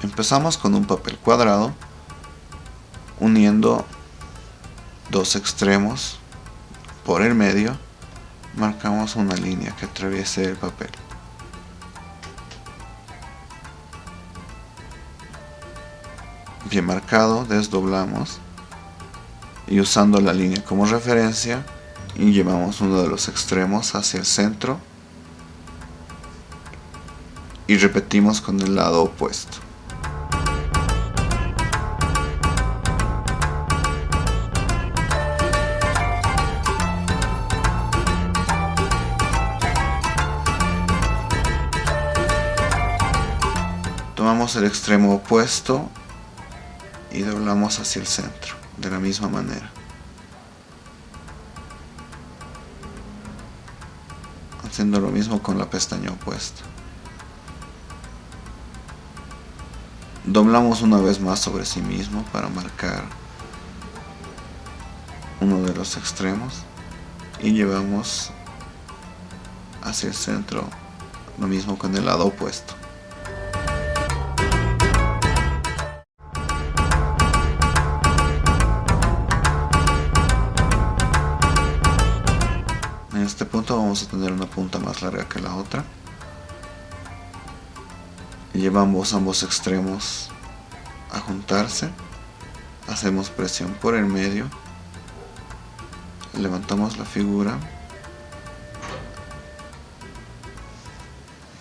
Empezamos con un papel cuadrado, uniendo dos extremos por el medio, marcamos una línea que atraviese el papel. Bien marcado, desdoblamos y usando la línea como referencia, y llevamos uno de los extremos hacia el centro y repetimos con el lado opuesto. Tomamos el extremo opuesto y doblamos hacia el centro de la misma manera. Haciendo lo mismo con la pestaña opuesta. Doblamos una vez más sobre sí mismo para marcar uno de los extremos y llevamos hacia el centro, lo mismo con el lado opuesto. En este punto vamos a tener una punta más larga que la otra. Llevamos ambos extremos a juntarse, hacemos presión por el medio, levantamos la figura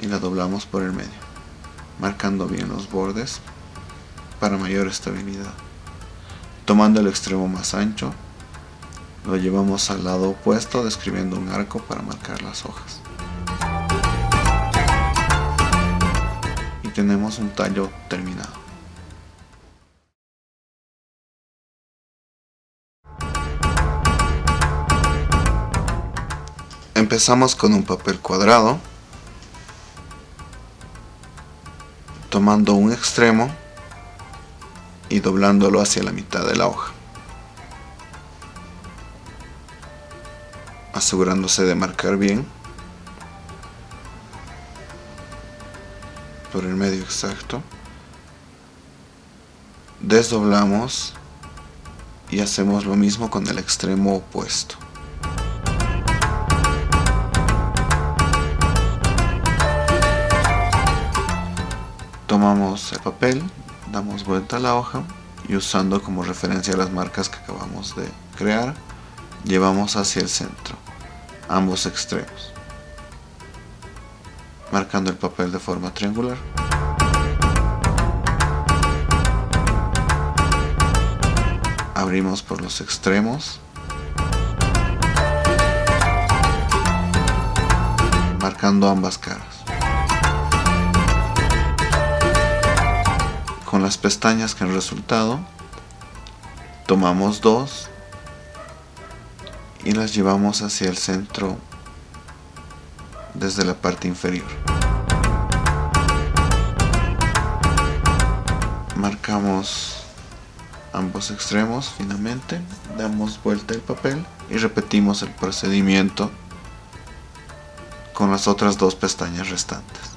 y la doblamos por el medio, marcando bien los bordes para mayor estabilidad. Tomando el extremo más ancho, lo llevamos al lado opuesto, describiendo un arco para marcar las hojas. Y tenemos un tallo terminado. Empezamos con un papel cuadrado, tomando un extremo y doblándolo hacia la mitad de la hoja, asegurándose de marcar bien por el medio exacto. Desdoblamos y hacemos lo mismo con el extremo opuesto. Tomamos el papel, damos vuelta a la hoja y usando como referencia las marcas que acabamos de crear, llevamos hacia el centro ambos extremos, marcando el papel de forma triangular. Abrimos por los extremos, marcando ambas caras. Con las pestañas que han resultado, tomamos dos y las llevamos hacia el centro desde la parte inferior. Marcamos ambos extremos finamente, damos vuelta el papel y repetimos el procedimiento con las otras dos pestañas restantes,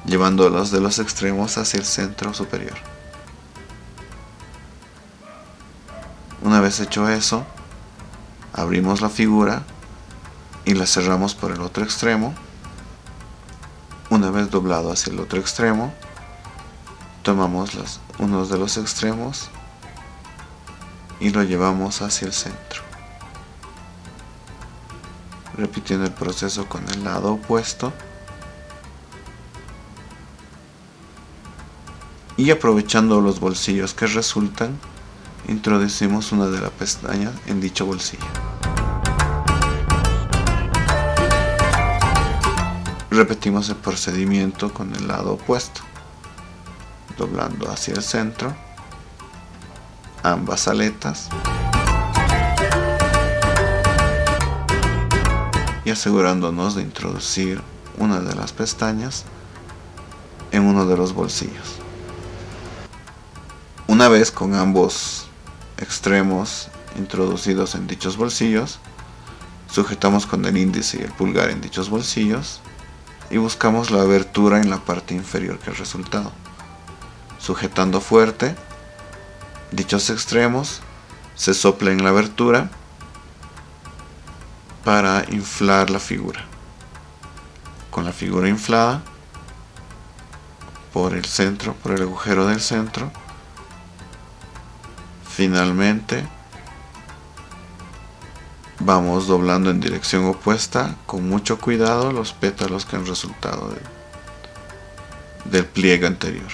llevándolos de los extremos hacia el centro superior. Una vez hecho eso, abrimos la figura y la cerramos por el otro extremo. Una vez doblado hacia el otro extremo, tomamos unos de los extremos y lo llevamos hacia el centro, repitiendo el proceso con el lado opuesto. Y aprovechando los bolsillos que resultan, introducimos una de las pestañas en dicho bolsillo. Repetimos el procedimiento con el lado opuesto, doblando hacia el centro ambas aletas y asegurándonos de introducir una de las pestañas en uno de los bolsillos. Una vez con ambos extremos introducidos en dichos bolsillos, sujetamos con el índice y el pulgar en dichos bolsillos y buscamos la abertura en la parte inferior que el resultado. Sujetando fuerte dichos extremos, se sopla en la abertura para inflar la figura. Con la figura inflada por el centro, por el agujero del centro, finalmente vamos doblando en dirección opuesta con mucho cuidado los pétalos que han resultado del pliegue anterior.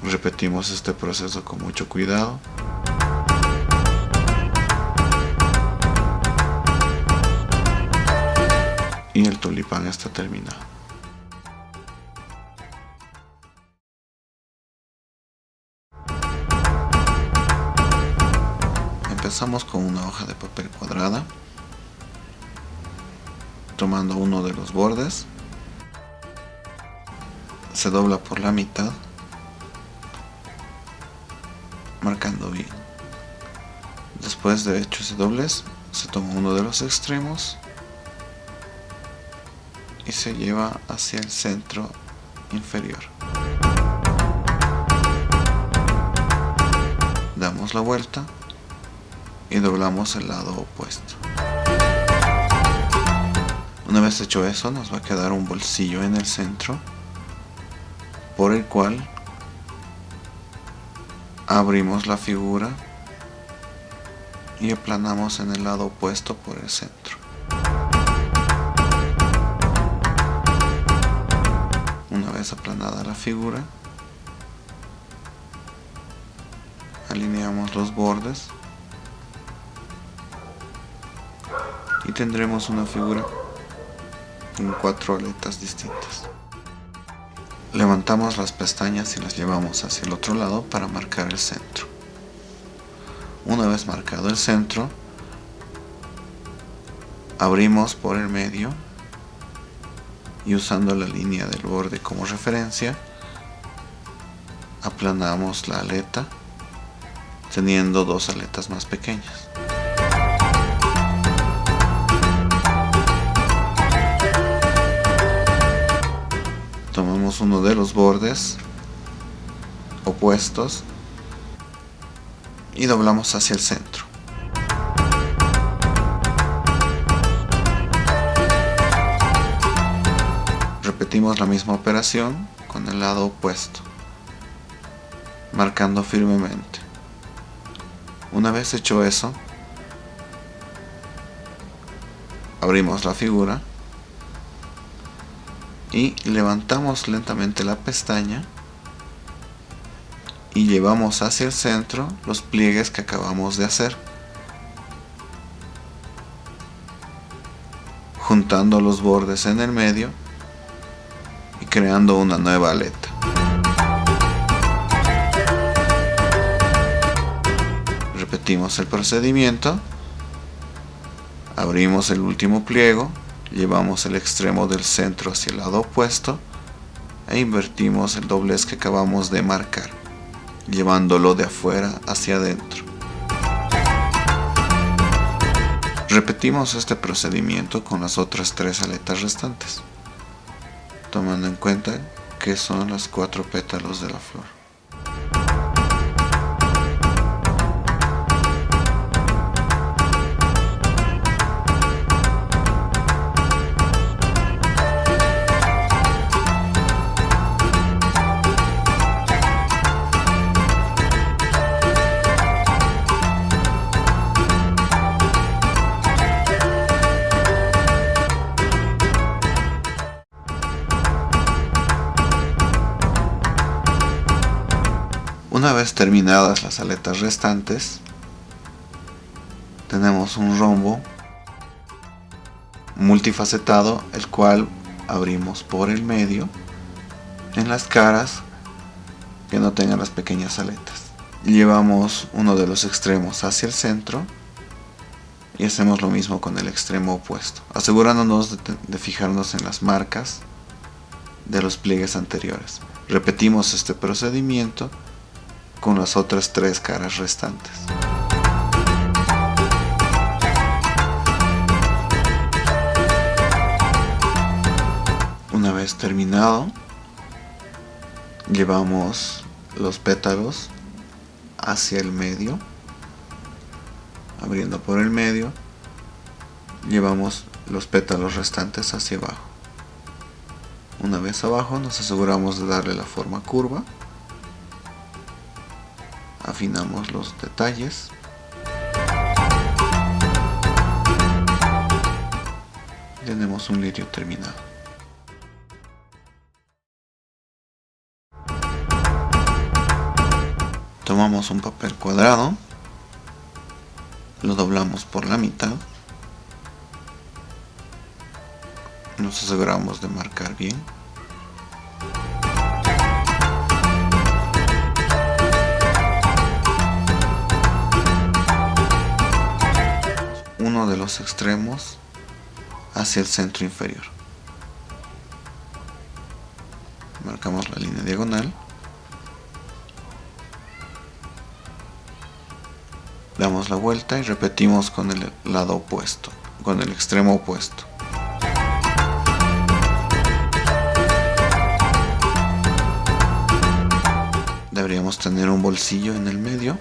Repetimos este proceso con mucho cuidado. Y el tulipán está terminado. Empezamos con una hoja de papel cuadrada, tomando uno de los bordes, se dobla por la mitad, marcando bien. Después de hecho ese doblez, se toma uno de los extremos y se lleva hacia el centro inferior. Damos la vuelta y doblamos el lado opuesto. Una vez hecho eso, nos va a quedar un bolsillo en el centro por el cual abrimos la figura y aplanamos en el lado opuesto por el centro. Una vez aplanada la figura, alineamos los bordes y tendremos una figura con 4 aletas distintas. Levantamos las pestañas y las llevamos hacia el otro lado para marcar el centro. Una vez marcado el centro, abrimos por el medio y usando la línea del borde como referencia, aplanamos la aleta teniendo 2 aletas más pequeñas. Tomamos uno de los bordes opuestos y doblamos hacia el centro. Repetimos la misma operación con el lado opuesto, marcando firmemente. Una vez hecho eso, abrimos la figura y levantamos lentamente la pestaña y llevamos hacia el centro los pliegues que acabamos de hacer, juntando los bordes en el medio y creando una nueva aleta. Repetimos el procedimiento, abrimos el último pliego, llevamos el extremo del centro hacia el lado opuesto e invertimos el doblez que acabamos de marcar, llevándolo de afuera hacia adentro. Repetimos este procedimiento con las otras 3 aletas restantes, tomando en cuenta que son los 4 pétalos de la flor. Una vez terminadas las aletas restantes, tenemos un rombo multifacetado, el cual abrimos por el medio en las caras que no tengan las pequeñas aletas. Llevamos uno de los extremos hacia el centro y hacemos lo mismo con el extremo opuesto, asegurándonos de fijarnos en las marcas de los pliegues anteriores. Repetimos este procedimiento con las otras 3 caras restantes. Una vez terminado, llevamos los pétalos hacia el medio, abriendo por el medio, llevamos los pétalos restantes hacia abajo. Una vez abajo nos aseguramos de darle la forma curva, afinamos los detalles y tenemos un lirio terminado. Tomamos un papel cuadrado, lo doblamos por la mitad, nos aseguramos de marcar bien. Uno de los extremos hacia el centro inferior. Marcamos la línea diagonal. Damos la vuelta y repetimos con el lado opuesto, con el extremo opuesto. Deberíamos tener un bolsillo en el medio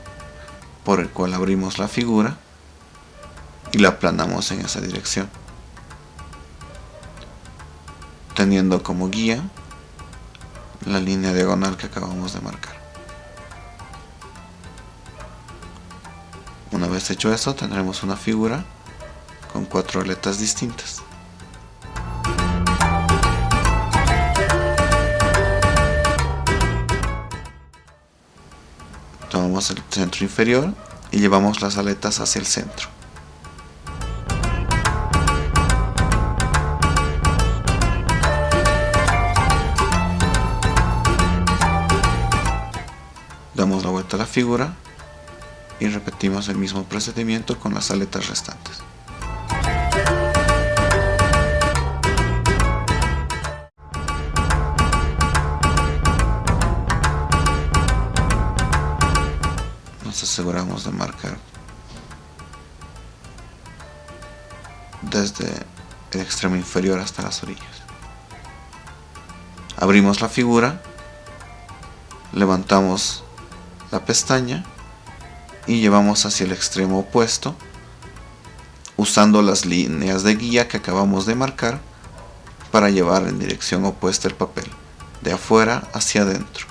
por el cual abrimos la figura y la aplanamos en esa dirección, teniendo como guía la línea diagonal que acabamos de marcar. Una vez hecho eso, tendremos una figura con 4 aletas distintas. Tomamos el centro inferior y llevamos las aletas hacia el centro. Damos la vuelta a la figura y repetimos el mismo procedimiento con las aletas restantes. Nos aseguramos de marcar desde el extremo inferior hasta las orillas. Abrimos la figura, levantamos la pestaña y llevamos hacia el extremo opuesto, usando las líneas de guía que acabamos de marcar para llevar en dirección opuesta el papel, de afuera hacia adentro,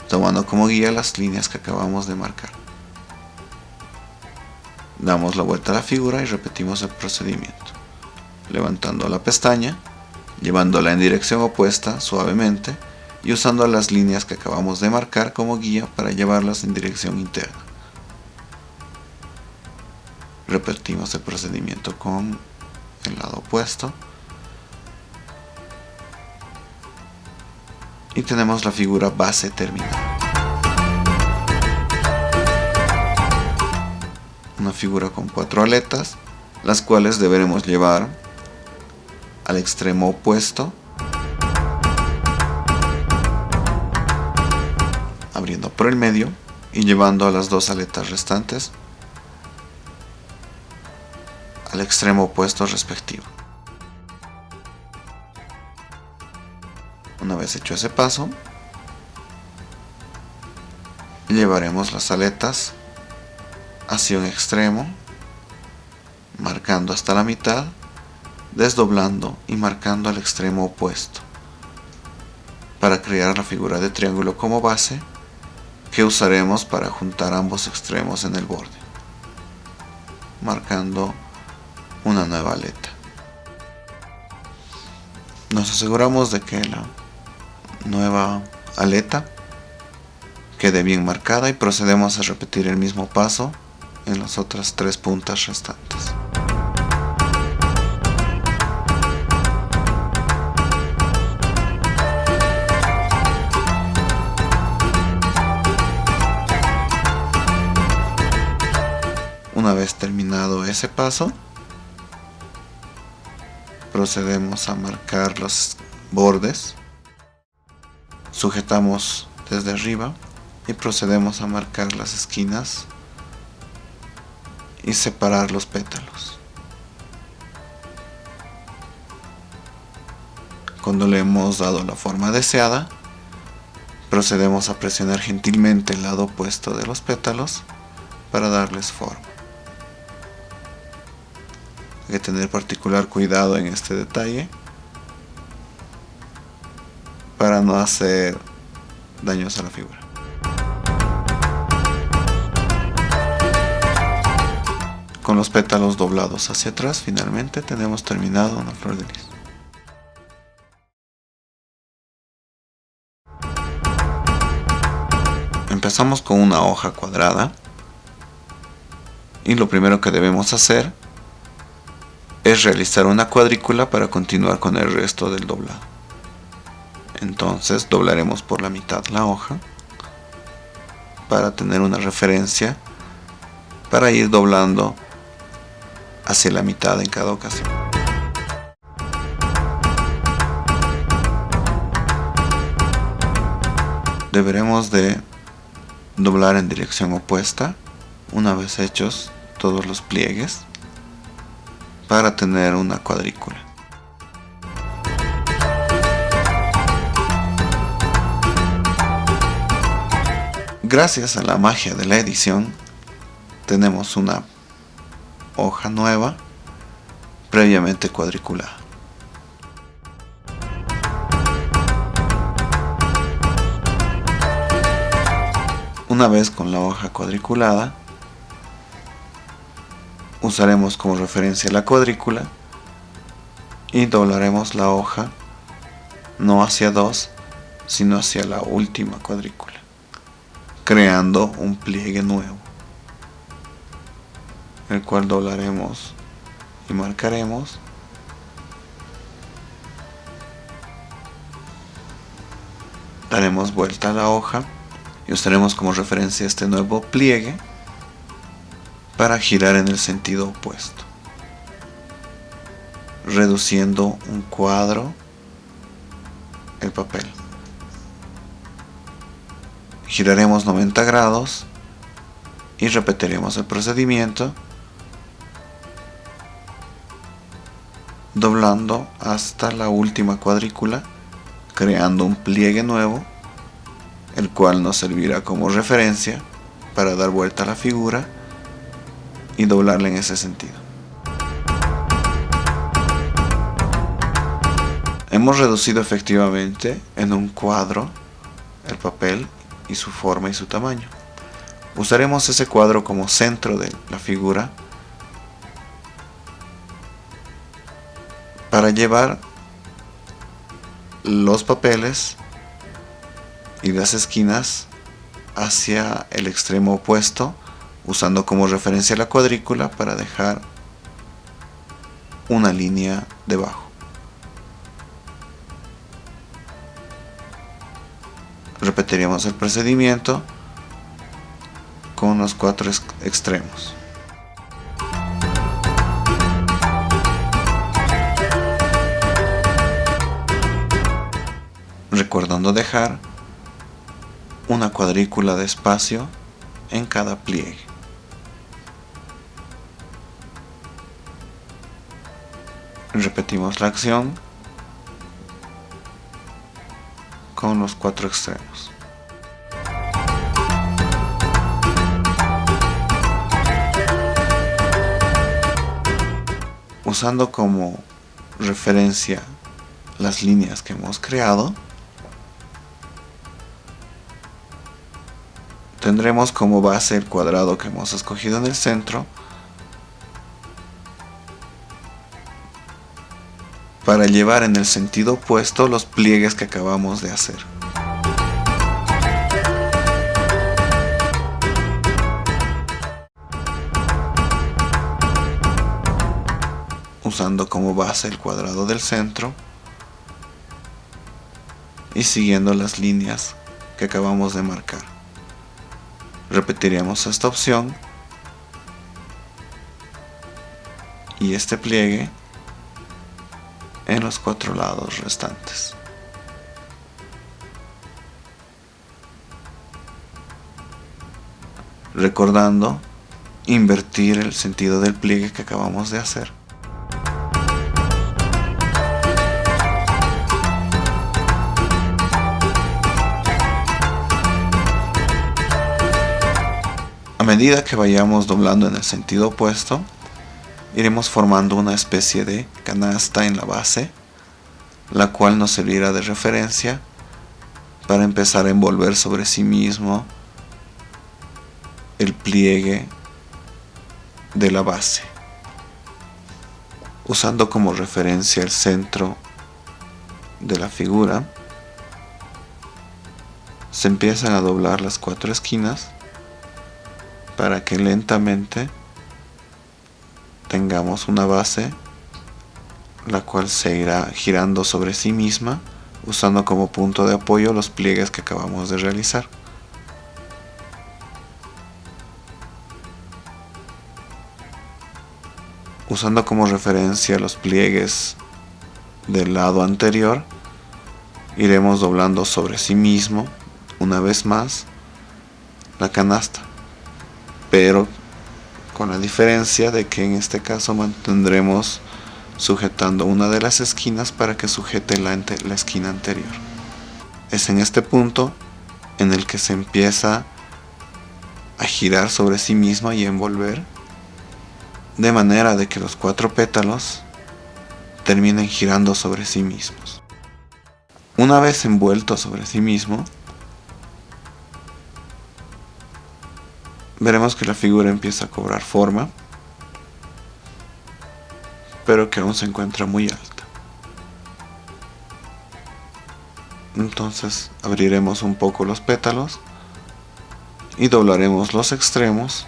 tomando como guía las líneas que acabamos de marcar. Damos la vuelta a la figura y repetimos el procedimiento, levantando la pestaña, llevándola en dirección opuesta suavemente y usando las líneas que acabamos de marcar como guía para llevarlas en dirección interna. Repetimos el procedimiento con el lado opuesto y tenemos la figura base terminada. Una figura con 4 aletas, las cuales deberemos llevar al extremo opuesto, abriendo por el medio y llevando a las 2 aletas restantes al extremo opuesto respectivo. Una vez hecho ese paso, llevaremos las aletas hacia un extremo, marcando hasta la mitad, desdoblando y marcando al extremo opuesto, para crear la figura de triángulo como base que usaremos para juntar ambos extremos en el borde, marcando una nueva aleta. Nos aseguramos de que la nueva aleta quede bien marcada y procedemos a repetir el mismo paso en las otras 3 puntas restantes. Una vez terminado ese paso, procedemos a marcar los bordes Sujetamos desde arriba y procedemos a marcar las esquinas y separar los pétalos. Cuando le hemos dado la forma deseada, procedemos a presionar gentilmente el lado opuesto de los pétalos para darles forma. Hay que tener particular cuidado en este detalle para no hacer daños a la figura. Con los pétalos doblados hacia atrás, finalmente tenemos terminado una flor de lis. Empezamos con una hoja cuadrada y lo primero que debemos hacer es realizar una cuadrícula para continuar con el resto del doblado. Entonces doblaremos por la mitad la hoja para tener una referencia para ir doblando hacia la mitad en cada ocasión. Deberemos de doblar en dirección opuesta una vez hechos todos los pliegues para tener una cuadrícula. Gracias a la magia de la edición tenemos una hoja nueva previamente cuadriculada. Una vez con la hoja cuadriculada, usaremos como referencia la cuadrícula y doblaremos la hoja no hacia dos, sino hacia la última cuadrícula, creando un pliegue nuevo, el cual doblaremos y marcaremos. Daremos vuelta a la hoja y usaremos como referencia este nuevo pliegue para girar en el sentido opuesto, reduciendo un cuadro el papel. Giraremos 90 grados y repetiremos el procedimiento doblando hasta la última cuadrícula, creando un pliegue nuevo, el cual nos servirá como referencia para dar vuelta a la figura y doblarla en ese sentido. Hemos reducido efectivamente en un cuadro el papel y su forma y su tamaño. Usaremos ese cuadro como centro de la figura para llevar los papeles y las esquinas hacia el extremo opuesto, usando como referencia la cuadrícula para dejar una línea debajo. Repetiríamos el procedimiento con los 4 extremos. Recordando dejar una cuadrícula de espacio en cada pliegue. Repetimos la acción con los 4 extremos. Usando como referencia las líneas que hemos creado, tendremos como base el cuadrado que hemos escogido en el centro para llevar en el sentido opuesto los pliegues que acabamos de hacer. Usando como base el cuadrado del centro y siguiendo las líneas que acabamos de marcar. Repetiremos esta opción y este pliegue en los 4 lados restantes. recordando invertir el sentido del pliegue que acabamos de hacer. A medida que vayamos doblando en el sentido opuesto, iremos formando una especie de canasta en la base, la cual nos servirá de referencia para empezar a envolver sobre sí mismo el pliegue de la base, usando como referencia el centro de la figura. Se empiezan a doblar las 4 esquinas para que lentamente tengamos una base la cual se irá girando sobre sí misma, usando como punto de apoyo los pliegues que acabamos de realizar. Usando como referencia los pliegues del lado anterior, iremos doblando sobre sí mismo una vez más la canasta, pero con la diferencia de que en este caso mantendremos sujetando una de las esquinas para que sujete la esquina anterior. Es en este punto en el que se empieza a girar sobre sí misma y envolver, de manera de que los 4 pétalos terminen girando sobre sí mismos. Una vez envuelto sobre sí mismo, veremos que la figura empieza a cobrar forma, pero que aún se encuentra muy alta. Entonces abriremos un poco los pétalos y doblaremos los extremos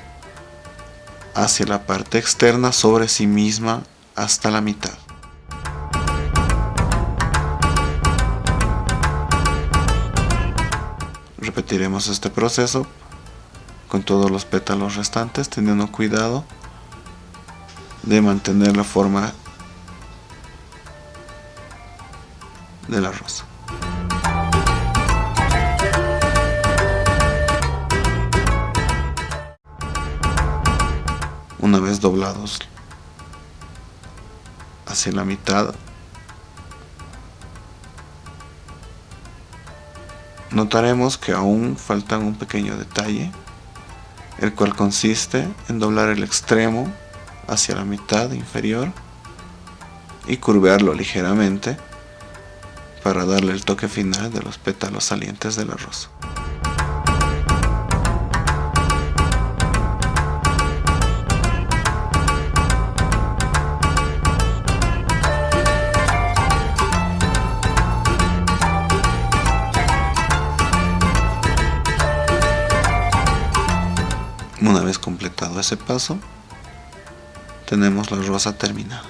hacia la parte externa sobre sí misma hasta la mitad. Repetiremos este proceso con todos los pétalos restantes, teniendo cuidado de mantener la forma de la rosa. Una vez doblados hacia la mitad, notaremos que aún faltan un pequeño detalle, el cual consiste en doblar el extremo hacia la mitad inferior y curvearlo ligeramente para darle el toque final de los pétalos salientes de la rosa. Una vez completado ese paso, tenemos la rosa terminada.